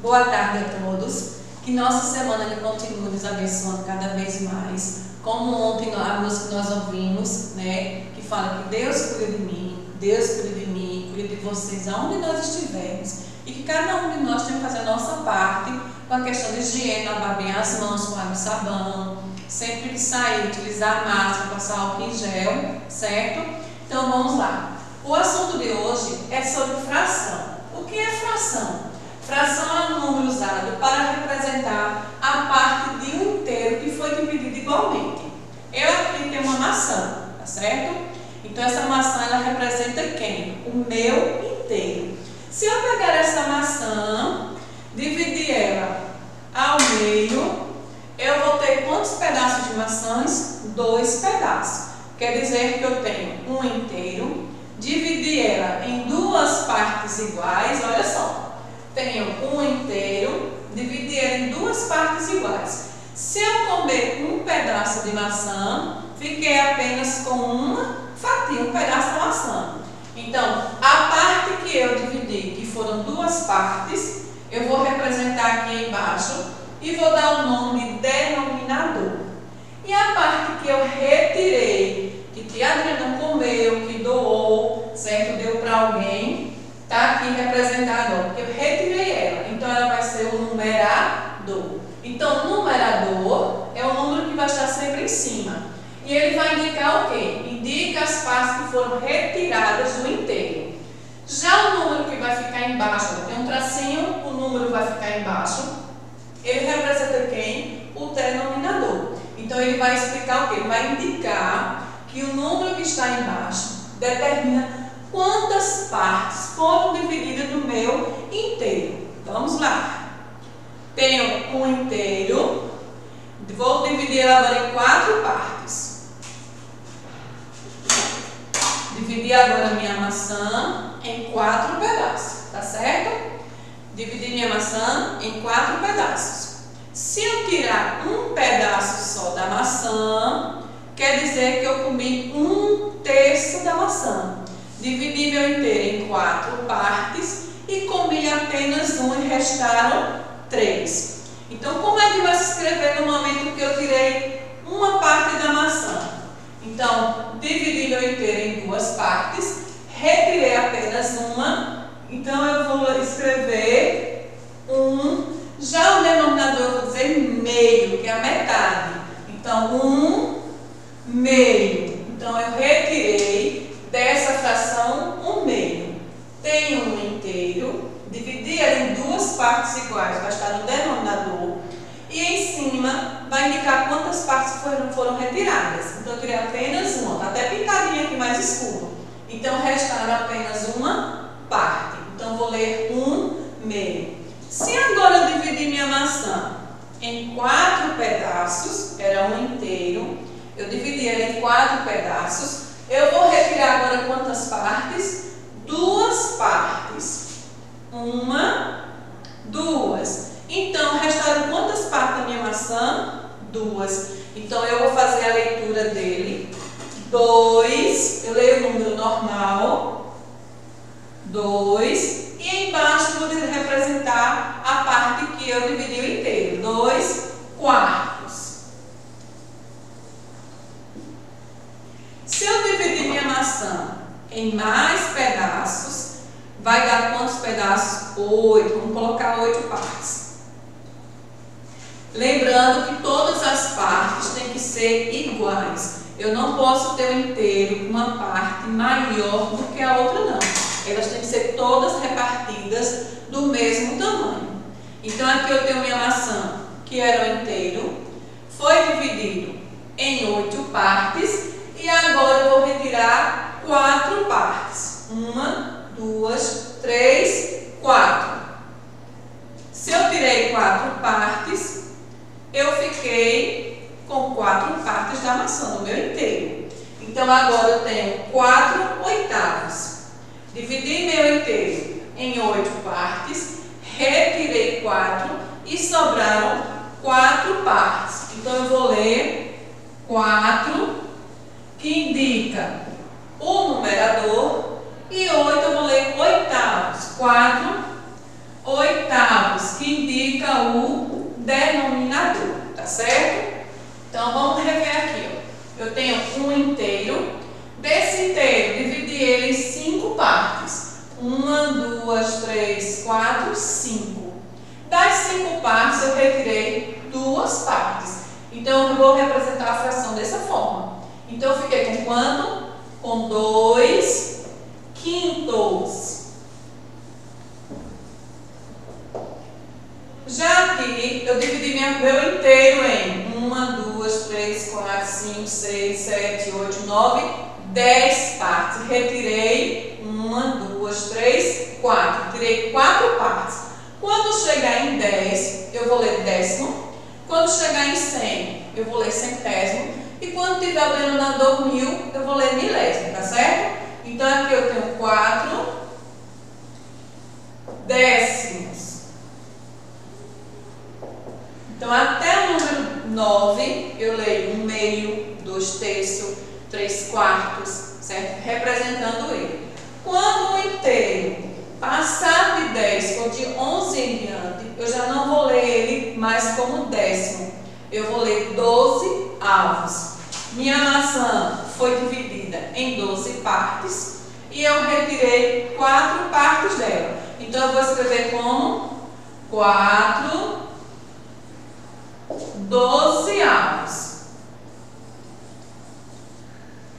Boa tarde a todos. Que nossa semana ele continue nos abençoando cada vez mais. Como ontem a música que nós ouvimos, né? Que fala que Deus cuida de mim, Deus cuida de mim, cuida de vocês, aonde nós estivermos. E que cada um de nós tem que fazer a nossa parte com a questão de higiene, lavar bem as mãos com água e sabão. Sempre que sair, utilizar máscara, passar álcool em gel, certo? Então vamos lá. O assunto de hoje é sobre fração. O que é fração? Fração é um número usado para representar a parte de um inteiro que foi dividido igualmente. Eu aqui tenho uma maçã, tá certo? Então essa maçã ela representa quem? O meu inteiro. Se eu pegar essa maçã, dividir ela ao meio, eu vou ter quantos pedaços de maçãs? 2 pedaços. Quer dizer que eu tenho um inteiro, dividir ela em 2 partes iguais, olha só. Tenho um inteiro, dividir ela em 2 partes iguais. Se eu comer um pedaço de maçã, fiquei apenas com uma fatia, um pedaço da maçã. Então, a parte que eu dividi, que foram 2 partes, eu vou representar aqui embaixo e vou dar o nome de denominador. E a parte que eu retirei, que tia Adriana comeu, que doou, certo? Deu para alguém, está aqui representado, ó, porque eu retirei ela. Então, ela vai ser o numerador. Então, o numerador é o número que vai estar sempre em cima. E ele vai indicar o quê? Indica as partes que foram retiradas do inteiro. Já o número que vai ficar embaixo, tem um tracinho, o número vai ficar embaixo. Ele representa quem? O denominador. Então, ele vai explicar o quê? Ele vai indicar que o número que está embaixo determina quantas partes foram divididas no meu inteiro. Vamos lá. Tenho um inteiro, vou dividir ela agora em 4 partes. Dividi agora a minha maçã em 4 pedaços, tá certo? Dividi minha maçã em 4 pedaços. Se eu tirar um pedaço só da maçã, quer dizer que eu comi 1/3 da maçã. Dividi meu inteiro em 4 partes e comi apenas 1 e restaram 3. Então, como é que vai se escrever no momento que eu tirei uma parte da maçã? Então, dividi meu inteiro em 2 partes, retirei apenas uma, então eu vou escrever 1. Já o denominador eu vou dizer meio, que é a metade. Então, 1/2. Então, eu retirei dessa fração 1/2. Tenho um inteiro, dividi ela em 2 partes iguais, vai estar no denominador. E em cima vai indicar quantas partes foram retiradas. Então, eu tirei apenas uma, está até pintadinha aqui mais escuro. Então, restaram apenas uma parte. Então, vou ler 1/2. Se agora eu dividir minha maçã em 4 pedaços, era um inteiro, eu dividi ela em 4 pedaços, eu vou retirar agora quantas partes? 2 partes. 1, 2. Então, restaram quantas partes da minha maçã? 2. Então, eu vou fazer a leitura dele. 2, eu leio o número normal. 2. E embaixo eu vou representar a parte que eu dividi o inteiro. 2/4. Se eu dividir minha maçã em mais pedaços, vai dar quantos pedaços? 8. Vamos colocar 8 partes. Lembrando que todas as partes têm que ser iguais. Eu não posso ter um inteiro com uma parte maior do que a outra, não. Elas têm que ser todas repartidas do mesmo tamanho. Então, aqui eu tenho minha maçã, que era o inteiro, foi dividido em 8 partes, e agora eu vou retirar 4 partes. 1, 2, 3, 4. Se eu tirei 4 partes, eu fiquei com 4 partes da maçã, no meu inteiro. Então, agora eu tenho 4/8. Dividi meu inteiro em 8 partes, retirei 4 e sobraram 4 partes. Então, eu vou ler 4, que indica o numerador, e 8 eu vou ler oitavos. 4 oitavos, que o denominador, tá certo? Então, vamos rever aqui, ó. Eu tenho um inteiro. Desse inteiro, dividi ele em 5 partes. 1, 2, 3, 4, 5. Das 5 partes, eu retirei 2 partes. Então, eu vou representar a fração dessa forma. Então, eu fiquei com quanto? Com 2 quintos. Já aqui, eu dividi meu inteiro em 1, 2, 3, 4, 5, 6, 7, 8, 9, 10 partes. Retirei 1, 2, 3, 4. Tirei 4 partes. Quando chegar em 10, eu vou ler décimo. Quando chegar em 100, eu vou ler centésimo. E quando tiver o denominador 1000, eu vou ler milésimo, tá certo? Então, aqui eu tenho 4 décimos. Então, até o número 9, eu leio 1 meio, 2 terços, 3 quartos, certo? Representando ele. Quando o inteiro passar de 10 ou de 11 em diante, eu já não vou ler ele mais como décimo. Eu vou ler 12 avos. Minha maçã foi dividida em 12 partes e eu retirei 4 partes dela. Então, eu vou escrever como 4 dozeavos.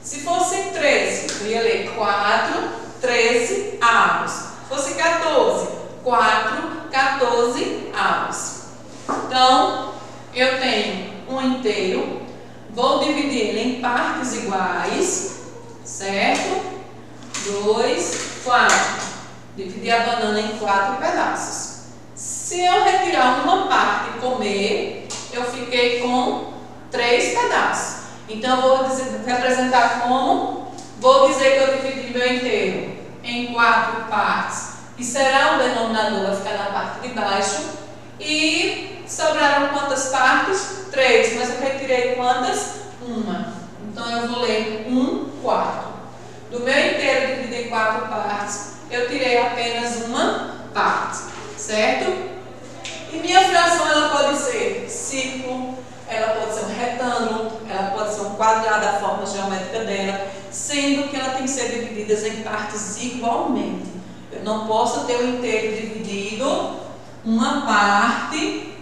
Se fosse 13, eu ia ler 4 13avos. Se fosse 14, 4 14avos. Então, eu tenho um inteiro, vou dividir ele em partes iguais, certo? 2, 4. Dividir a banana em 4 pedaços. Se eu retirar uma parte e comer, eu fiquei com 3 pedaços. Então, eu vou representar como? Vou dizer que eu dividi meu inteiro em 4 partes, e será o denominador, vai ficar na parte de baixo. E sobraram quantas partes? 3, mas eu retirei quantas? 1. Então, eu vou ler 1 quarto. Do meu inteiro dividido em 4 partes, eu tirei apenas uma parte, certo? E minha fração, ela pode ser círculo, ela pode ser um retângulo, ela pode ser um quadrado, a forma geométrica dela, sendo que ela tem que ser dividida em partes igualmente. Eu não posso ter o inteiro dividido, uma parte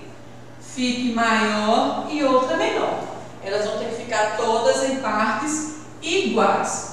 fique maior e outra menor. Elas vão ter que ficar todas em partes iguais.